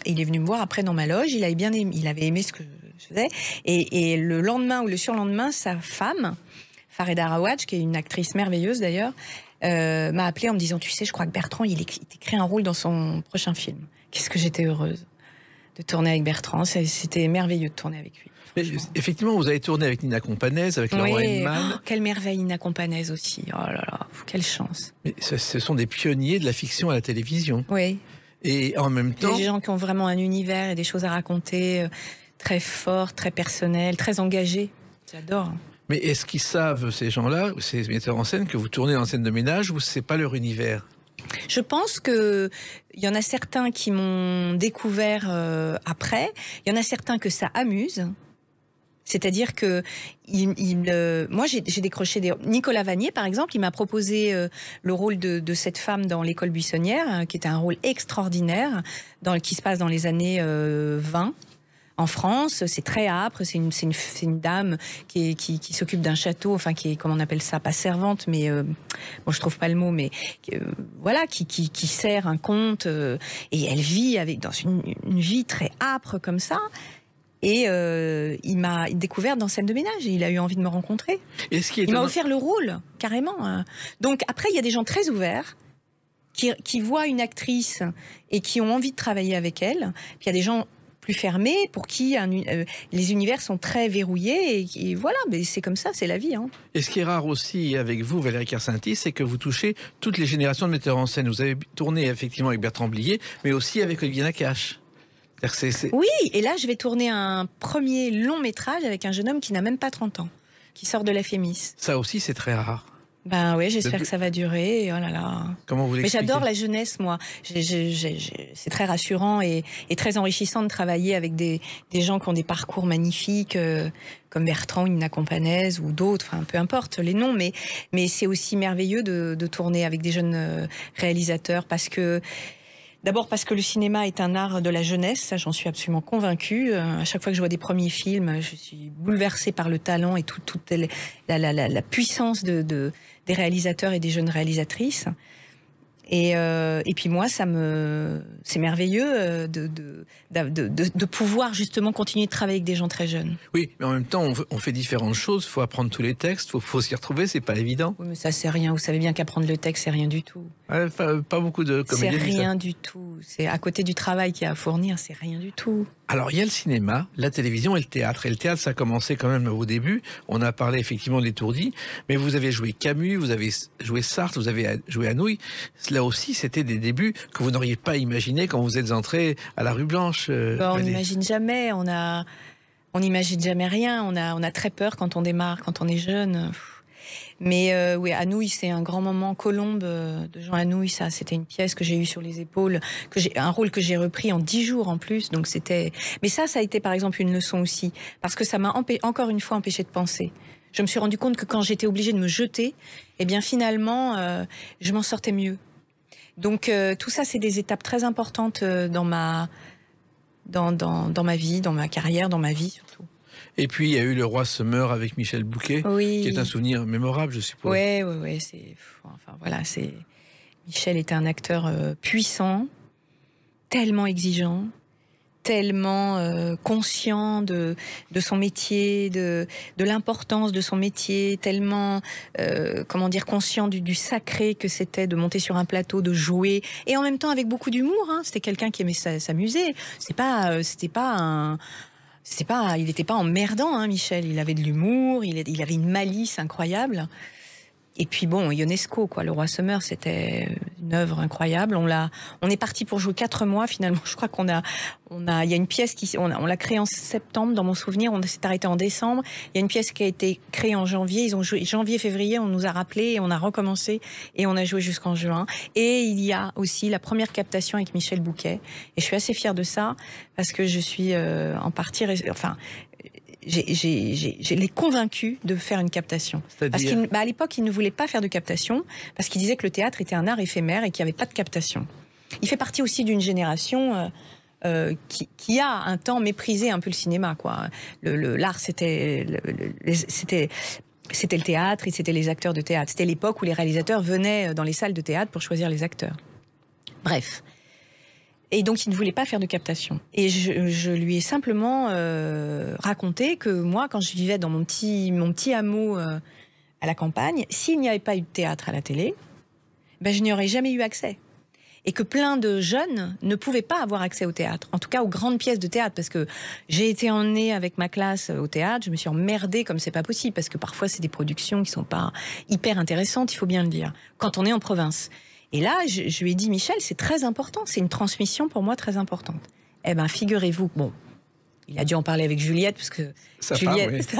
il est venu me voir après dans ma loge. Il avait aimé ce que je faisais. Et le lendemain ou le surlendemain, sa femme, Fareda Rawaj, qui est une actrice merveilleuse d'ailleurs, m'a appelé en me disant, tu sais, je crois que Bertrand, il écrit un rôle dans son prochain film. Qu'est-ce que j'étais heureuse de tourner avec Bertrand. C'était merveilleux de tourner avec lui. Mais effectivement, vous avez tourné avec Nina Companès, avec Laurent Hellman. Oh, quelle merveille, Nina Companès aussi. Oh là là, quelle chance. Mais ce sont des pionniers de la fiction à la télévision. Oui. Et en même temps... Des gens qui ont vraiment un univers et des choses à raconter très forts, très personnels, très engagés. J'adore. Mais est-ce qu'ils savent, ces gens-là, ces metteurs en scène, que vous tournez en scène de ménage ou c'est pas leur univers ? Je pense qu'il y en a certains qui m'ont découvert après. Il y en a certains que ça amuse. C'est-à-dire que moi, j'ai décroché Nicolas Vanier, par exemple, il m'a proposé le rôle de cette femme dans L'école buissonnière, qui était un rôle extraordinaire, qui se passe dans les années 20. En France, c'est très âpre, c'est une dame qui s'occupe d'un château, enfin qui est, comment on appelle ça, pas servante, mais bon, je trouve pas le mot, mais voilà, qui sert un comte, et elle vit dans une vie très âpre comme ça. Et il m'a découvert dans Scène de ménage et il a eu envie de me rencontrer. Il m'a offert le rôle, carrément. Donc après, il y a des gens très ouverts qui voient une actrice et qui ont envie de travailler avec elle. Puis il y a des gens plus fermés pour qui les univers sont très verrouillés. Et voilà, mais c'est comme ça, c'est la vie. Hein. Et ce qui est rare aussi avec vous, Valérie Kersenty, c'est que vous touchez toutes les générations de metteurs en scène. Vous avez tourné effectivement avec Bertrand Blier, mais aussi avec Olivier Nakache. Oui, et là, je vais tourner un premier long métrage avec un jeune homme qui n'a même pas 30 ans, qui sort de la Fémis. Ça aussi, c'est très rare. Ben oui, j'espère que ça va durer. Oh là là. Comment vous l'expliquez ? Mais j'adore la jeunesse, moi. C'est très rassurant et très enrichissant de travailler avec des gens qui ont des parcours magnifiques, comme Bertrand ou Nina Companès ou d'autres, enfin peu importe les noms, mais c'est aussi merveilleux de tourner avec des jeunes réalisateurs D'abord parce que le cinéma est un art de la jeunesse, ça j'en suis absolument convaincue. À chaque fois que je vois des premiers films, je suis bouleversée par le talent et toute la puissance des réalisateurs et des jeunes réalisatrices. Et puis moi, c'est merveilleux de pouvoir justement continuer de travailler avec des gens très jeunes. Oui, mais en même temps, on fait différentes choses. Il faut apprendre tous les textes, faut s'y retrouver, c'est pas évident. Oui, mais ça, c'est rien. Vous savez bien qu'apprendre le texte, c'est rien du tout. Ouais, pas beaucoup de comédiens. C'est rien du tout. C'est à côté du travail qu'il y a à fournir, c'est rien du tout. Alors, il y a le cinéma, la télévision et le théâtre. Et le théâtre, ça a commencé quand même au début. On a parlé effectivement de l'Étourdi, mais vous avez joué Camus, vous avez joué Sartre, vous avez joué Anouilh. Là aussi, c'était des débuts que vous n'auriez pas imaginé quand vous êtes entré à la Rue Blanche. On n'imagine jamais, on n'imagine jamais rien. On a très peur quand on démarre, quand on est jeune. Mais oui, Anouilh, c'est un grand moment. Colombe de Jean Anouilh, ça, c'était une pièce que j'ai eue sur les épaules, un rôle que j'ai repris en 10 jours en plus. Donc c'était. Mais ça a été par exemple une leçon aussi, parce que ça m'a encore une fois empêché de penser. Je me suis rendu compte que quand j'étais obligée de me jeter, eh bien finalement, je m'en sortais mieux. Donc tout ça, c'est des étapes très importantes dans ma vie, dans ma carrière, dans ma vie surtout. Et puis, il y a eu Le Roi se meurt avec Michel Bouquet, qui est un souvenir mémorable, je suppose. Oui. Michel était un acteur puissant, tellement exigeant, tellement conscient de son métier, de l'importance de son métier, tellement conscient du sacré que c'était de monter sur un plateau, de jouer, et en même temps avec beaucoup d'humour. Hein. C'était quelqu'un qui aimait s'amuser. Il n'était pas emmerdant, hein, Michel. Il avait de l'humour, il avait une malice incroyable. Et puis bon, Ionesco, Le Roi se meurt, c'était une œuvre incroyable. On est parti pour jouer 4 mois finalement. Je crois il y a une pièce on l'a créée en septembre, dans mon souvenir. On s'est arrêté en décembre. Il y a une pièce qui a été créée en janvier. Ils ont joué janvier, février. On nous a rappelé et on a recommencé et on a joué jusqu'en juin. Et il y a aussi la première captation avec Michel Bouquet. Et je suis assez fière de ça parce que je suis en partie, je l'ai convaincu de faire une captation. Parce qu'à l'époque, il ne voulait pas faire de captation, parce qu'il disait que le théâtre était un art éphémère et qu'il n'y avait pas de captation. Il fait partie aussi d'une génération qui a un temps méprisé un peu le cinéma, quoi. L'art, c'était le théâtre et c'était les acteurs de théâtre. C'était l'époque où les réalisateurs venaient dans les salles de théâtre pour choisir les acteurs. Bref. Et donc, il ne voulait pas faire de captation. Et je lui ai simplement raconté que moi, quand je vivais dans mon petit hameau à la campagne, s'il n'y avait pas eu de théâtre à la télé, ben, je n'y aurais jamais eu accès. Et que plein de jeunes ne pouvaient pas avoir accès au théâtre, en tout cas aux grandes pièces de théâtre, parce que j'ai été emmenée avec ma classe au théâtre, je me suis emmerdée comme c'est pas possible, parce que parfois c'est des productions qui sont pas hyper intéressantes, il faut bien le dire, quand on est en province. Et là, je lui ai dit, Michel, c'est très important, c'est une transmission pour moi très importante. Eh ben, figurez-vous, bon, il a dû en parler avec Juliette, parce que sa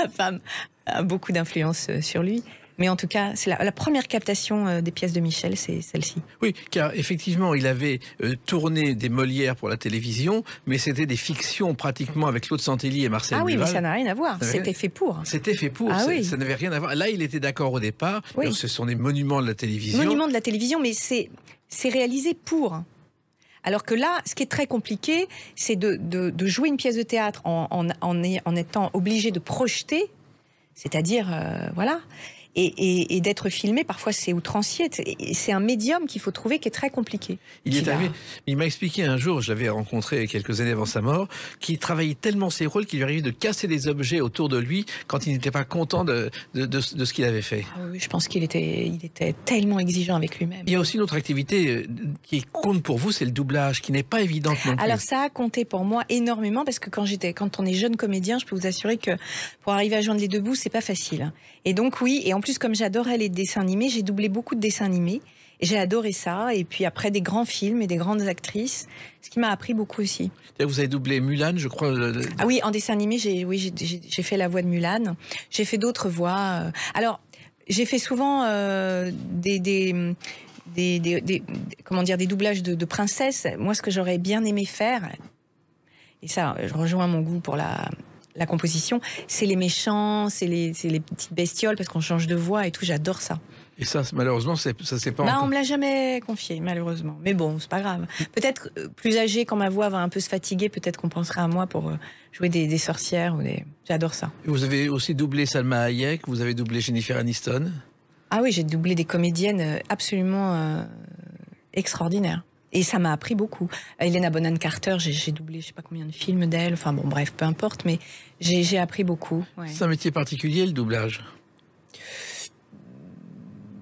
femme, a beaucoup d'influence sur lui. Mais en tout cas, c'est la première captation des pièces de Michel, c'est celle-ci. Oui, car effectivement, il avait tourné des Molières pour la télévision, mais c'était des fictions pratiquement avec Claude Santelli et Marcel Duval. Ah oui, mais ça n'a rien à voir. C'était fait pour. C'était fait pour. Ah oui. Ça n'avait rien à voir. Là, il était d'accord au départ. Oui. Alors, ce sont des monuments de la télévision. Monuments de la télévision, mais c'est réalisé pour. Alors que là, ce qui est très compliqué, c'est de jouer une pièce de théâtre en étant obligé de projeter, c'est-à-dire, voilà... Et d'être filmé, parfois c'est outrancier. C'est un médium qu'il faut trouver qui est très compliqué. Il m'a expliqué un jour, je l'avais rencontré quelques années avant sa mort, qu'il travaillait tellement ses rôles qu'il lui arrivait de casser des objets autour de lui quand il n'était pas content de ce qu'il avait fait. Ah oui, je pense qu'il était tellement exigeant avec lui-même. Il y a aussi une autre activité qui compte pour vous, c'est le doublage, qui n'est pas évidente non plus. Alors ça a compté pour moi énormément, parce que quand on est jeune comédien, je peux vous assurer que pour arriver à joindre les deux bouts, c'est pas facile. Et donc oui, et en plus comme j'adorais les dessins animés, j'ai doublé beaucoup de dessins animés. Et j'ai adoré ça. Et puis après des grands films et des grandes actrices, ce qui m'a appris beaucoup aussi. Vous avez doublé Mulan, je crois. Ah oui, en dessin animé, j'ai fait la voix de Mulan. J'ai fait d'autres voix. Alors, j'ai fait souvent des doublages de princesses. Moi, ce que j'aurais bien aimé faire, et ça, je rejoins mon goût pour la composition, c'est les méchants, c'est les petites bestioles, parce qu'on change de voix et tout, j'adore ça. Et ça, malheureusement, ça c'est pas... on me l'a jamais confié, malheureusement. Mais bon, c'est pas grave. Peut-être plus âgée, quand ma voix va un peu se fatiguer, peut-être qu'on pensera à moi pour jouer des sorcières. J'adore ça. Et vous avez aussi doublé Salma Hayek, vous avez doublé Jennifer Aniston. Ah oui, j'ai doublé des comédiennes absolument extraordinaires. Et ça m'a appris beaucoup. Helena Bonham Carter, j'ai doublé je sais pas combien de films d'elle. Enfin bon, bref, peu importe, mais j'ai appris beaucoup. Ouais. C'est un métier particulier, le doublage?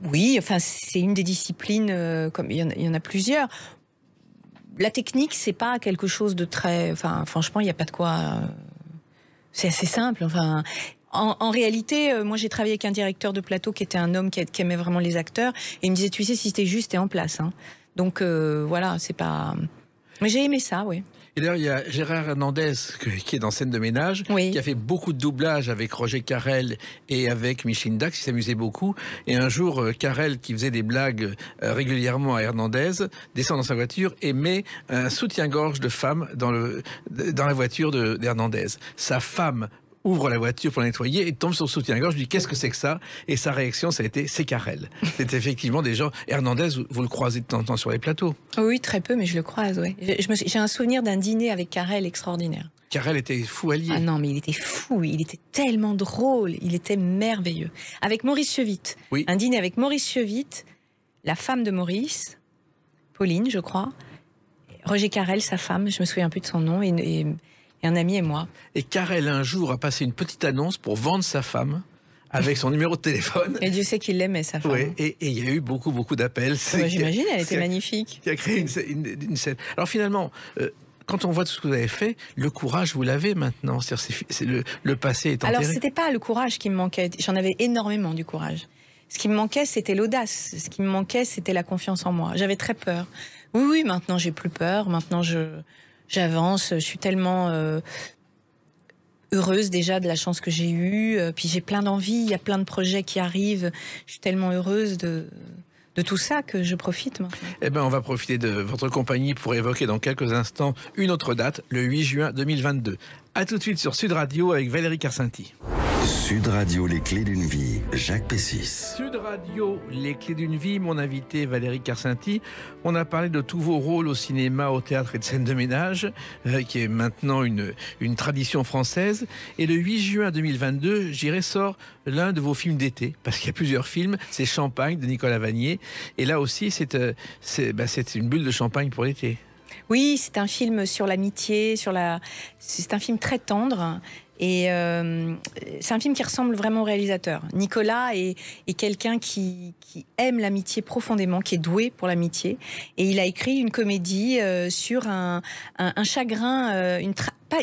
Oui, enfin c'est une des disciplines, comme il y en a plusieurs. La technique, c'est pas quelque chose de très... Enfin, franchement, il n'y a pas de quoi... c'est assez simple, enfin... En réalité, moi j'ai travaillé avec un directeur de plateau qui était un homme qui aimait vraiment les acteurs, et il me disait, tu sais, si c'était juste, t'es en place, hein. Donc voilà, c'est pas... Mais j'ai aimé ça, oui. Et d'ailleurs, il y a Gérard Hernandez qui est dans Scène de ménage, oui, qui a fait beaucoup de doublages avec Roger Carrel et avec Micheline Dax, qui s'amusait beaucoup. Et un jour, Carrel, qui faisait des blagues régulièrement à Hernandez, descend dans sa voiture et met un soutien-gorge de femme dans la voiture d'Hernandez. Sa femme ouvre la voiture pour la nettoyer et tombe sur le soutien-gorge. Je lui dis, qu'est-ce que c'est que ça? Et sa réaction, ça a été, c'est Carrel. C'est effectivement des gens... Hernandez, vous le croisez de temps en temps sur les plateaux? Oui, très peu, mais je le croise, oui. J'ai un souvenir d'un dîner avec Carrel extraordinaire. Carrel était fou allié. Ah non, mais il était fou, il était tellement drôle, il était merveilleux. Avec Maurice Chevitte. Oui. Un dîner avec Maurice Chevitte, la femme de Maurice, Pauline, je crois, Roger Carrel, sa femme, je me souviens plus de son nom, et un ami et moi. Et Carrel, un jour, a passé une petite annonce pour vendre sa femme avec son numéro de téléphone. Et Dieu sait qu'il l'aimait, sa femme. Oui, et il y a eu beaucoup d'appels. J'imagine, elle était magnifique. Qui a créé une scène. Alors finalement, quand on voit tout ce que vous avez fait, le courage, vous l'avez maintenant. C'est le passé est enterré. Alors, c'était pas le courage qui me manquait. J'en avais énormément du courage. Ce qui me manquait, c'était l'audace. Ce qui me manquait, c'était la confiance en moi. J'avais très peur. Oui, maintenant, j'ai plus peur. Maintenant, j'avance, je suis tellement heureuse déjà de la chance que j'ai eue, puis j'ai plein d'envie, il y a plein de projets qui arrivent, je suis tellement heureuse de tout ça que je profite maintenant. Eh bien, on va profiter de votre compagnie pour évoquer dans quelques instants une autre date, le 8 juin 2022. A tout de suite sur Sud Radio avec Valérie Carcinti. Sud Radio, les clés d'une vie, Jacques Pessis. Sud Radio, les clés d'une vie, mon invité Valérie Carcinti. On a parlé de tous vos rôles au cinéma, au théâtre et de scène de ménage, qui est maintenant une tradition française. Et le 8 juin 2022, j'irai sort l'un de vos films d'été, parce qu'il y a plusieurs films, c'est Champagne de Nicolas Vanier. Et là aussi, c'est une bulle de champagne pour l'été. Oui, c'est un film sur l'amitié, c'est un film très tendre. Et c'est un film qui ressemble vraiment au réalisateur. Nicolas est quelqu'un qui aime l'amitié profondément, qui est doué pour l'amitié. Et il a écrit une comédie sur un chagrin,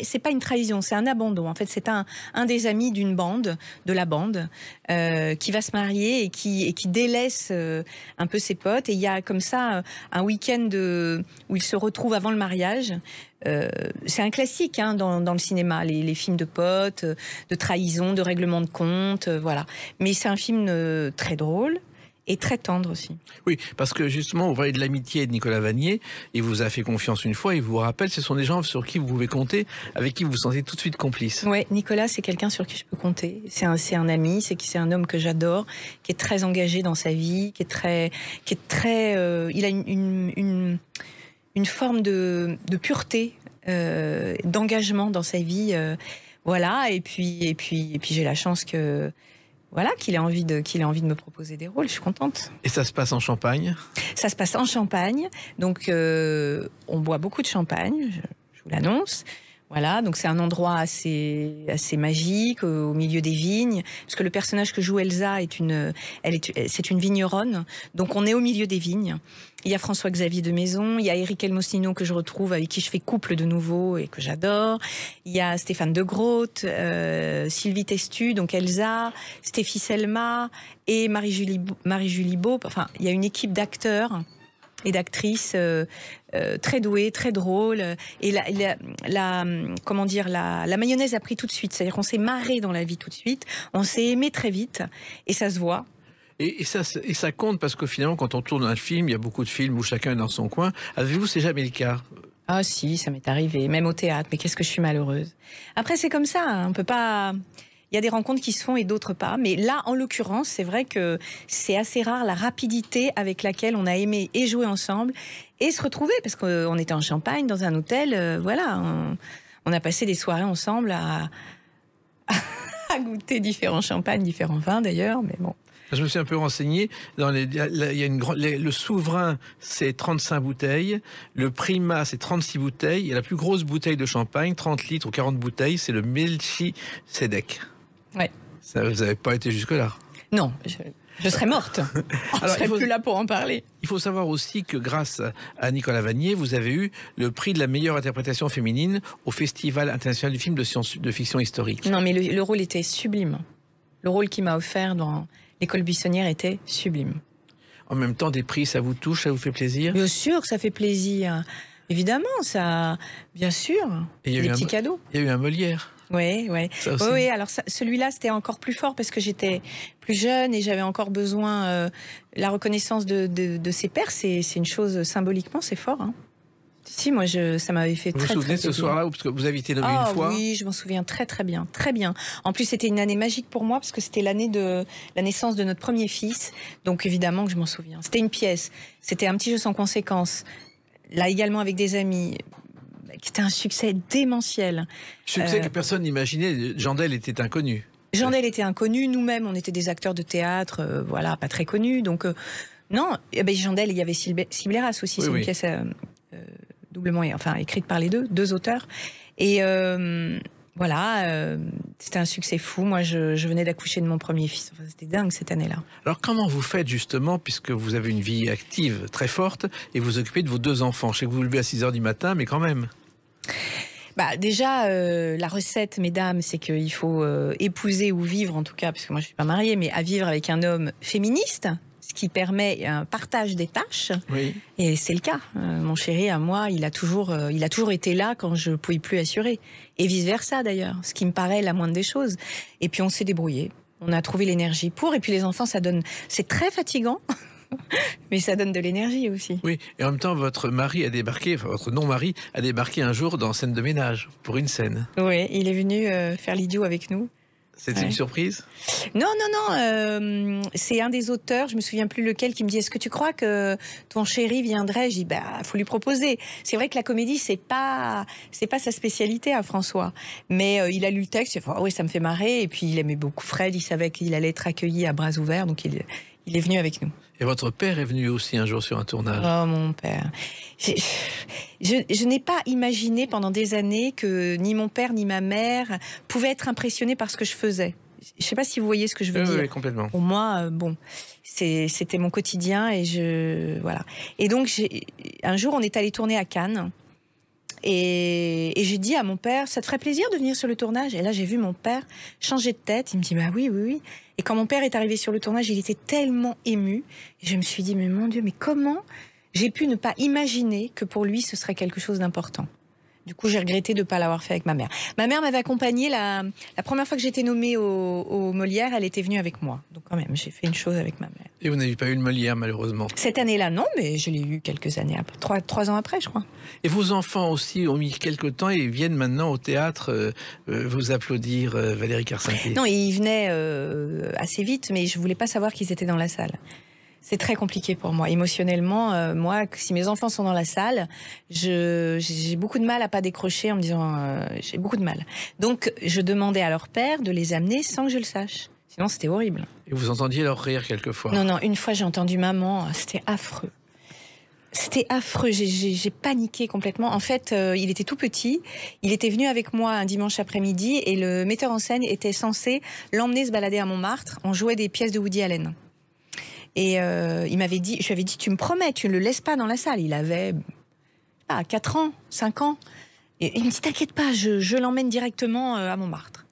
c'est pas une trahison, c'est un abandon. En fait, c'est un des amis de la bande, qui va se marier et qui délaisse un peu ses potes. Et il y a comme ça un week-end où ils se retrouvent avant le mariage. C'est un classique dans le cinéma, les films de potes, de trahison, de règlement de compte, voilà. Mais c'est un film très drôle et très tendre aussi. Oui, parce que justement, vous parlez de l'amitié de Nicolas Vanier, il vous a fait confiance une fois, il vous rappelle, ce sont des gens sur qui vous pouvez compter, avec qui vous vous sentez tout de suite complice. Oui, Nicolas, c'est quelqu'un sur qui je peux compter. C'est un ami, c'est un homme que j'adore, qui est très engagé dans sa vie, qui est très, il a une forme de pureté, d'engagement dans sa vie, voilà. Et puis j'ai la chance que qu'il ait envie de me proposer des rôles. Je suis contente. Et ça se passe en Champagne? Ça se passe en Champagne, donc on boit beaucoup de champagne, je vous l'annonce. Voilà, donc c'est un endroit assez magique, au milieu des vignes, parce que le personnage que joue Elsa c'est une vigneronne, donc on est au milieu des vignes. Il y a François-Xavier de Maison, il y a Éric Elmosino que je retrouve, avec qui je fais couple de nouveau et que j'adore. Il y a Stéphane de Groot, Sylvie Testu, donc Elsa, Stéphie Selma et Marie-Julie Beau. Enfin, il y a une équipe d'acteurs et d'actrices très douées, très drôles. Et la mayonnaise a pris tout de suite. C'est-à-dire qu'on s'est marré dans la vie tout de suite, on s'est aimé très vite, et ça se voit. Et ça compte, parce que finalement, quand on tourne un film, il y a beaucoup de films où chacun est dans son coin. Avec vous, c'est jamais le cas? Ah si, ça m'est arrivé, même au théâtre. Mais qu'est-ce que je suis malheureuse. Après, c'est comme ça, on peut pas... Il y a des rencontres qui se font et d'autres pas. Mais là, en l'occurrence, c'est vrai que c'est assez rare la rapidité avec laquelle on a aimé et jouer ensemble et se retrouver. Parce qu'on était en Champagne, dans un hôtel. Voilà, on a passé des soirées ensemble à goûter différents champagnes, différents vins d'ailleurs. Mais bon. Je me suis un peu renseigné. Le souverain, c'est 35 bouteilles. Le primat, c'est 36 bouteilles. Et la plus grosse bouteille de champagne, 30 litres ou 40 bouteilles, c'est le Melchisedec. Ouais. Ça, vous n'avez pas été jusque-là? Non, je serais morte. Je serais plus là pour en parler. Il faut savoir aussi que grâce à Nicolas Vanier, vous avez eu le prix de la meilleure interprétation féminine au Festival international du film de fiction historique. Non, mais le rôle était sublime. Le rôle qu'il m'a offert dans l'École Buissonnière était sublime. En même temps, des prix, ça vous touche, ça vous fait plaisir? Bien sûr que ça fait plaisir. Évidemment, ça, bien sûr. Et des petits cadeaux. Il y a eu un Molière. Oui. Oui, alors celui-là, c'était encore plus fort parce que j'étais plus jeune et j'avais encore besoin... la reconnaissance de ses pairs, c'est une chose, symboliquement, c'est fort. Hein. Si, moi, ça m'avait fait très, très plaisir. Vous vous souvenez de ce soir-là, parce que vous avez été nommé une fois? Oui, je m'en souviens très, très bien. Très bien. En plus, c'était une année magique pour moi parce que c'était l'année de la naissance de notre premier fils. Donc, évidemment que je m'en souviens. C'était une pièce. C'était un petit jeu sans conséquence. Là, également avec des amis... qui était un succès démentiel. Succès que personne n'imaginait. Jandel était inconnu. Jandel était inconnu. Nous-mêmes, on était des acteurs de théâtre, voilà, pas très connus. Donc, non, Jandel, il y avait Sibléras aussi. Oui, c'est une pièce doublement, enfin, écrite par les deux auteurs. Et voilà, c'était un succès fou. Moi, je venais d'accoucher de mon premier fils. Enfin, c'était dingue cette année-là. Alors, comment vous faites justement, puisque vous avez une vie active très forte et vous occupez de vos 2 enfants? Je sais que vous vous levez à 6 h du matin, mais quand même. Déjà, la recette, mesdames, c'est qu'il faut épouser ou vivre, en tout cas, puisque moi je ne suis pas mariée, mais à vivre avec un homme féministe, ce qui permet un partage des tâches. Oui. Et c'est le cas. Mon chéri, à moi, il a toujours été là quand je ne pouvais plus assurer. Et vice-versa, d'ailleurs, ce qui me paraît la moindre des choses. Et puis on s'est débrouillé. On a trouvé l'énergie pour. Et puis les enfants, c'est très fatigant. Mais ça donne de l'énergie aussi. Oui, et en même temps, votre mari a débarqué, enfin votre non-mari a débarqué un jour dans Scène de ménage, pour une scène. Oui, il est venu faire l'idiot avec nous. C'était une surprise? Non, c'est un des auteurs, je me souviens plus lequel, qui me dit: est-ce que tu crois que ton chéri viendrait? Je dis: faut lui proposer. C'est vrai que la comédie, c'est pas sa spécialité à François. Mais il a lu le texte, il a fait: oui, ça me fait marrer. Et puis il aimait beaucoup Fred, il savait qu'il allait être accueilli à bras ouverts, donc il est venu avec nous. Et votre père est venu aussi un jour sur un tournage? Oh, mon père. Je n'ai pas imaginé pendant des années que ni mon père ni ma mère pouvaient être impressionnés par ce que je faisais. Je ne sais pas si vous voyez ce que je veux dire. Oui, complètement. Pour moi, c'était mon quotidien voilà. Et donc, un jour, on est allé tourner à Cannes. Et j'ai dit à mon père: ça te ferait plaisir de venir sur le tournage? Et là, j'ai vu mon père changer de tête. Il me dit: oui. Et quand mon père est arrivé sur le tournage, il était tellement ému. Et je me suis dit: mais mon Dieu, mais comment j'ai pu ne pas imaginer que pour lui, ce serait quelque chose d'important? Du coup, j'ai regretté de ne pas l'avoir fait avec ma mère. Ma mère m'avait accompagnée la première fois que j'étais nommée au Molière, elle était venue avec moi. Donc quand même, j'ai fait une chose avec ma mère. Et vous n'avez pas eu le Molière, malheureusement? Cette année-là, non, mais je l'ai eu quelques années après, 3 ans après, je crois. Et vos enfants aussi ont mis quelques temps et viennent maintenant au théâtre vous applaudir, Valérie Carcenti? Non, ils venaient assez vite, mais je voulais pas savoir qu'ils étaient dans la salle. C'est très compliqué pour moi. Émotionnellement, moi, si mes enfants sont dans la salle, j'ai beaucoup de mal à pas décrocher en me disant... j'ai beaucoup de mal. Donc, je demandais à leur père de les amener sans que je le sache. Sinon, c'était horrible. Et vous entendiez leur rire quelquefois? Non, une fois, j'ai entendu maman. C'était affreux. C'était affreux. J'ai paniqué complètement. En fait, il était tout petit. Il était venu avec moi un dimanche après-midi et le metteur en scène était censé l'emmener se balader à Montmartre. On jouait des pièces de Woody Allen. Et je lui avais dit: tu me promets, tu ne le laisses pas dans la salle. Il avait 4 ans, 5 ans. Et il me dit: t'inquiète pas, je l'emmène directement à Montmartre.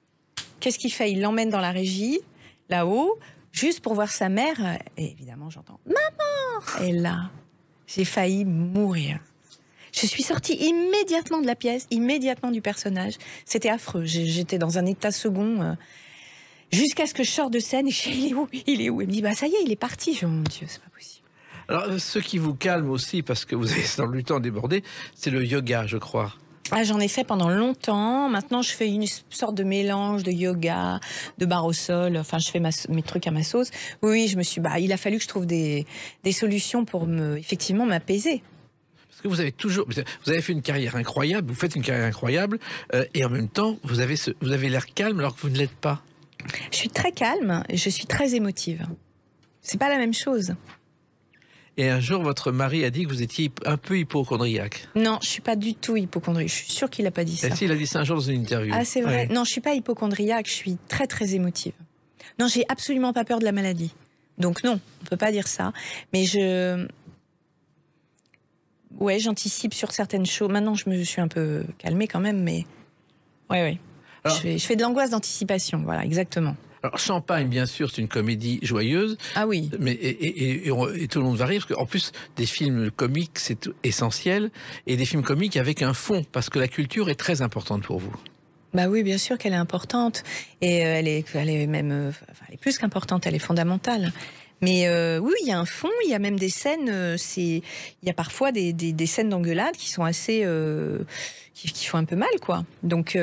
Qu'est-ce qu'il fait? Il l'emmène dans la régie, là-haut, juste pour voir sa mère. Et évidemment, j'entends: maman! Et là, j'ai failli mourir. Je suis sortie immédiatement de la pièce, immédiatement du personnage. C'était affreux. J'étais dans un état second... jusqu'à ce que je sorte de scène et je dis: il est où? Il me dit: ça y est, il est parti. Je dis: oh mon Dieu, c'est pas possible. Alors, ce qui vous calme aussi, parce que vous avez dans le temps débordé, c'est le yoga, je crois. J'en ai fait pendant longtemps. Maintenant, je fais une sorte de mélange de yoga, de barre au sol. Enfin, je fais mes trucs à ma sauce. Oui, je me suis... il a fallu que je trouve des solutions pour effectivement m'apaiser. Parce que vous avez fait une carrière incroyable, vous faites une carrière incroyable, et en même temps, vous avez l'air calme alors que vous ne l'êtes pas. Je suis très calme, je suis très émotive. C'est pas la même chose. Et un jour, votre mari a dit que vous étiez un peu hypocondriaque. Non, je suis pas du tout hypocondriaque. Je suis sûre qu'il a pas dit ça. Et si, il a dit ça un jour dans une interview. Ah, c'est vrai. Ouais. Non, je suis pas hypocondriaque. Je suis très très émotive. Non, j'ai absolument pas peur de la maladie. Donc non, on peut pas dire ça. Mais j'anticipe sur certaines choses. Maintenant, je me suis un peu calmée quand même, mais ouais. Alors, je fais de l'angoisse d'anticipation, voilà, exactement. Alors, Champagne, bien sûr, c'est une comédie joyeuse. Ah oui. Mais, et tout le monde va rire, parce qu'en plus, des films comiques, c'est essentiel, et des films comiques avec un fond, parce que la culture est très importante pour vous. Bah oui, bien sûr qu'elle est importante. Et elle est même... elle est plus qu'importante, elle est fondamentale. Mais oui, il y a un fond, il y a même des scènes... il y a parfois des scènes d'engueulade qui sont assez... qui font un peu mal, quoi. Donc...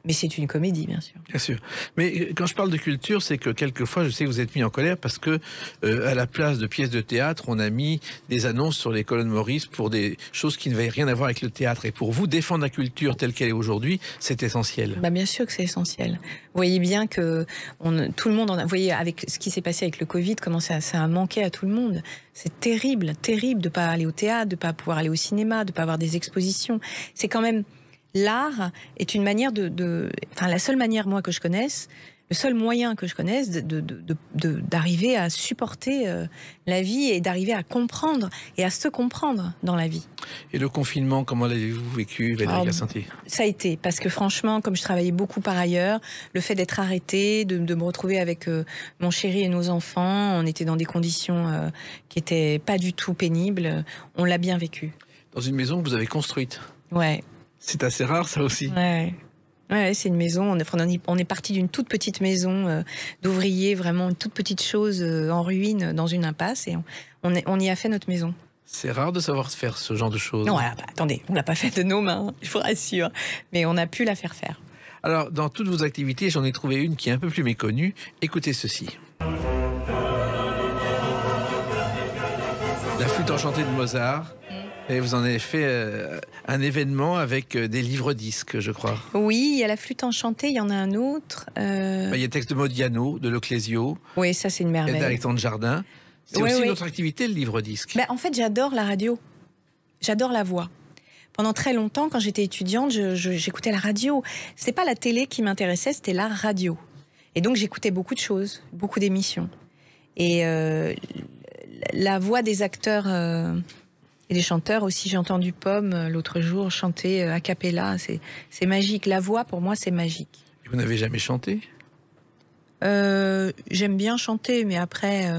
mais c'est une comédie, bien sûr. Bien sûr. Mais quand je parle de culture, c'est que quelquefois, je sais que vous êtes mis en colère parce que à la place de pièces de théâtre, on a mis des annonces sur les colonnes Maurice pour des choses qui n'avaient rien à voir avec le théâtre. Et pour vous, défendre la culture telle qu'elle est aujourd'hui, c'est essentiel. Bah, bien sûr que c'est essentiel. Vous voyez bien que tout le monde vous voyez, avec ce qui s'est passé avec le Covid, comment ça a manqué à tout le monde. C'est terrible de ne pas aller au théâtre, de ne pas pouvoir aller au cinéma, de ne pas avoir des expositions. C'est quand même... L'art est une manière la seule manière, moi, que je connaisse, le seul moyen que je connaisse d'arriver à supporter la vie et d'arriver à comprendre et à se comprendre dans la vie. Et le confinement, comment l'avez-vous vécu, Valérie Carcenti? Ça a été, parce que franchement, comme je travaillais beaucoup par ailleurs, le fait d'être arrêtée, de me retrouver avec mon chéri et nos enfants, on était dans des conditions qui étaient pas du tout pénibles, on l'a bien vécu. Dans une maison que vous avez construite? Ouais. C'est assez rare, ça aussi. Ouais. Ouais, c'est une maison. On est parti d'une toute petite maison d'ouvriers, vraiment une toute petite chose en ruine dans une impasse, et on y a fait notre maison. C'est rare de savoir faire ce genre de choses. Non, attendez, on l'a pas fait de nos mains, je vous rassure, mais on a pu la faire faire. Alors, dans toutes vos activités, j'en ai trouvé une qui est un peu plus méconnue. Écoutez ceci. La flûte enchantée de Mozart. Et vous en avez fait un événement avec des livres-disques, je crois. Oui, il y a la flûte enchantée, il y en a un autre. Il y a le texte de Modiano, de Leclésio. Oui, ça c'est une merveille. Et d'Alexandre Jardin. C'est aussi notre activité, le livre-disque. En fait, j'adore la radio. J'adore la voix. Pendant très longtemps, quand j'étais étudiante, j'écoutais la radio. C'est pas la télé qui m'intéressait, c'était la radio. Et donc j'écoutais beaucoup de choses, beaucoup d'émissions. Et la voix des acteurs et des chanteurs aussi, j'ai entendu Pomme l'autre jour chanter a cappella, c'est magique. La voix, pour moi, c'est magique. Et vous n'avez jamais chanté ? J'aime bien chanter, mais après,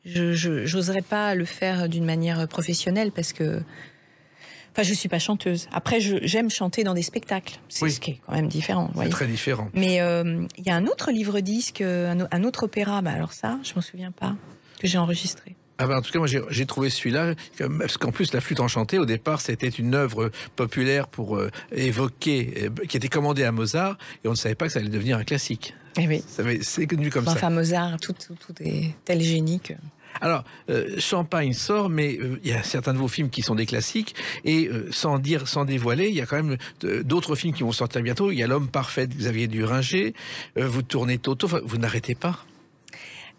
je n'oserais pas le faire d'une manière professionnelle parce que enfin, je suis pas chanteuse. Après, j'aime chanter dans des spectacles. C'est ce qui est quand même différent. C'est très différent. Mais il y a un autre livre-disque, un autre opéra. Alors ça, je m'en souviens pas, que j'ai enregistré. En tout cas, moi, j'ai trouvé celui-là, parce qu'en plus, la flûte enchantée, au départ, c'était une œuvre populaire pour évoquer, qui était commandée à Mozart, et on ne savait pas que ça allait devenir un classique. Eh oui. C'est connu comme ça. Enfin, Mozart, tout est tel génie que... Alors, Champagne sort, mais il y a certains de vos films qui sont des classiques, et sans dévoiler, il y a quand même d'autres films qui vont sortir bientôt. Il y a L'Homme parfait de Xavier Duringer, vous tournez Toto, vous n'arrêtez pas.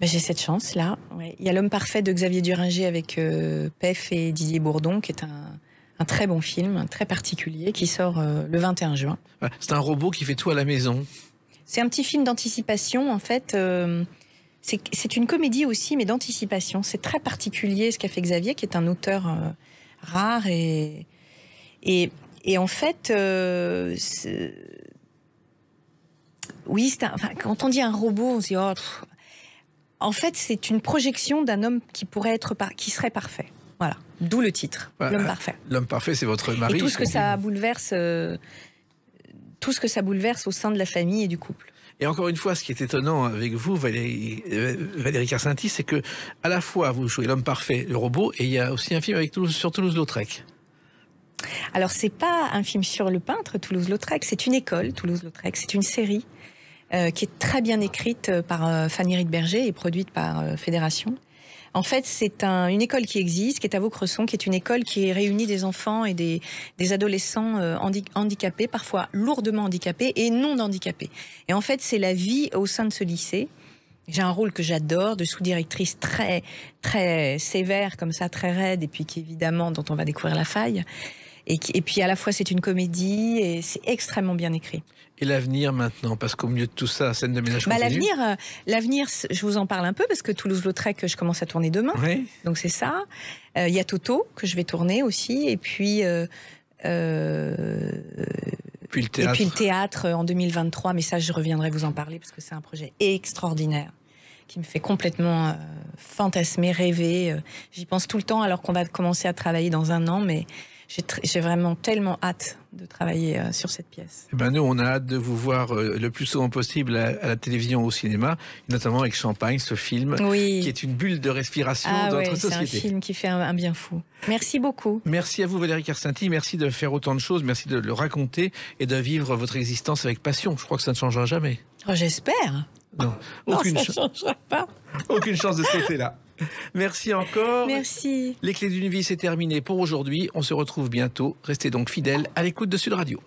J'ai cette chance-là. Ouais. Il y a L'Homme parfait de Xavier Duringer avec Pef et Didier Bourdon, qui est un très bon film, très particulier, qui sort le 21 juin. C'est un robot qui fait tout à la maison. C'est un petit film d'anticipation, en fait. C'est une comédie aussi, mais d'anticipation. C'est très particulier ce qu'a fait Xavier, qui est un auteur rare. Et en fait, oui, quand on dit un robot, on se dit... Oh, en fait, c'est une projection d'un homme qui serait parfait. Voilà, d'où le titre, L'Homme parfait. L'Homme parfait, c'est votre mari. Et tout ce que ça bouleverse, au sein de la famille et du couple. Et encore une fois, ce qui est étonnant avec vous, Valérie Carcenti, c'est que à la fois vous jouez L'Homme parfait, le robot, et il y a aussi un film sur Toulouse-Lautrec. Alors, c'est pas un film sur le peintre Toulouse-Lautrec, c'est une école Toulouse-Lautrec, c'est une série. Qui est très bien écrite par Fanny Rietberger et produite par Fédération. En fait, c'est une école qui existe, qui est à Vaucresson, qui est une école qui réunit des enfants et des adolescents handicapés, parfois lourdement handicapés et non handicapés. Et en fait, c'est la vie au sein de ce lycée. J'ai un rôle que j'adore, de sous-directrice très, très sévère, comme ça, très raide, et puis qui, évidemment, dont on va découvrir la faille. Et puis à la fois c'est une comédie et c'est extrêmement bien écrit. Et l'avenir maintenant, parce qu'au milieu de tout ça, scène de ménage continue. L'avenir, je vous en parle un peu parce que Toulouse-Lautrec, je commence à tourner demain. Oui. Donc c'est ça. Il y a Toto que je vais tourner aussi, et puis le théâtre. Et puis le théâtre en 2023. Mais ça, je reviendrai vous en parler parce que c'est un projet extraordinaire qui me fait complètement fantasmer, rêver. J'y pense tout le temps alors qu'on va commencer à travailler dans un an, mais j'ai vraiment tellement hâte de travailler sur cette pièce. Eh ben nous, on a hâte de vous voir le plus souvent possible à la télévision, au cinéma, notamment avec Champagne, ce film qui est une bulle de respiration dans notre société. C'est un film qui fait un bien fou. Merci beaucoup. Merci à vous, Valérie Carcenti. Merci de faire autant de choses. Merci de le raconter et de vivre votre existence avec passion. Je crois que ça ne changera jamais. Oh, j'espère. Non, aucune ça ne changera pas. Aucune chance de ce côté-là. Merci encore. Merci. Les clés d'une vie, c'est terminé pour aujourd'hui. On se retrouve bientôt. Restez donc fidèles à l'écoute de Sud Radio.